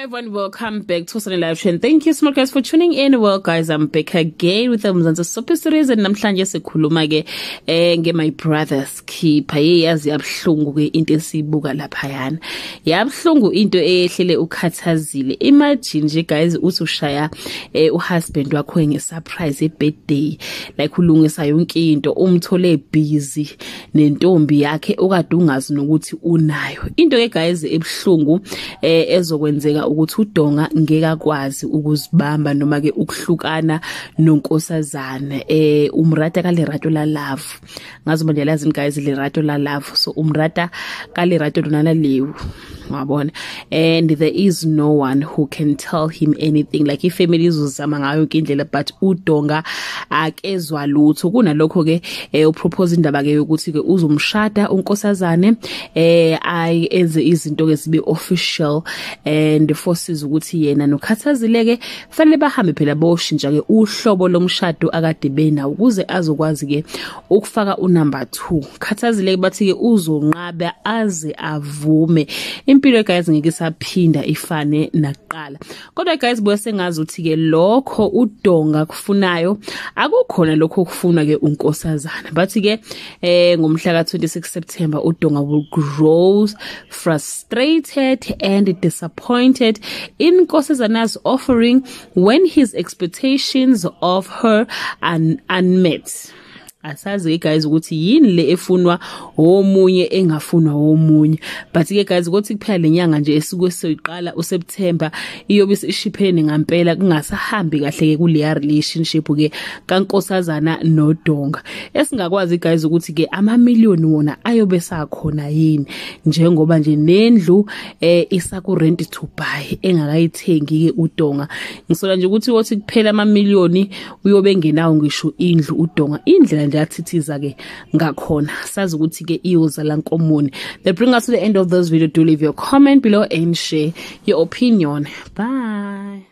Everyone, welcome back to Sunny Live Show. Thank you so much guys for tuning in. Well guys, I'm back again with Mzansi Super Series and namhlanje sikhuluma ke my brother's keeper. Yazi yabhlungu ke into esibuka lapha yana. Yabhlungu into ehlele ukhathazile. Imagine nje guys uthi ushaya uhusband wakho ngesurprise birthday like ulungisa yonke into umthole busy nentombi yakhe okade ungazi nokuthi unayo. Into ke guys ebhlungu ezokwenzeka ukuthi uDonga ngeke akwazi ukuzibamba noma ke ukuhlukana nonkosazana umrata ka lerato la love ngazi manje lazini guys lerato la love so umrata ka lerato donana lewu ngabona and there is no one who can tell him anything like ifamily izozama ngayo indlela but uDonga akezwa lutho kunalokho ke upropose indaba ke ukuthi ke uzomshada unkosazane ayenze izinto ke sibe official and forces ukuthi yena nokhathazileke fanele bahambe phela boshintsha ke uhlobo lomshado akade bena ukuze azokwazi ke ukufaka unumber 2 khathazileke bathi ke uzonqaba aze avume impilo guys ngeke saphinda ifane nakuqala kodwa guys bose ngazi uthi ke lokho uDonga kufunayo akukhona lokho kufuna ke unkosazana bathi ke ngomhla ka 26 September uDonga will grow frustrated and disappointed in Nkosazana's offering when his expectations of her are unmet. Asazi guys ukuthi yini le efunwa omunye engafunwa omunye but ke guys ukuthi kuphela lenyanga nje esuku soyiqala uSeptember iyobe ishiphene ngampela kungasahambi kahle ke kule relationship ke kaNkosazana noDonga esingakwazi guys ukuthi ke ama-million wona ayobe sakhona yini njengoba nje nendlu isaku rent to buy engakayithengi ke uDonga ngisola nje ukuthi wothi kuphela ama-million uyobe ngenawo ngisho indlu uDonga indlela njathithiza ke ngakhona sazi ukuthi ke iyoza la nkomoni. That bring us to the end of this video. Do leave your comment below and share your opinion. Bye.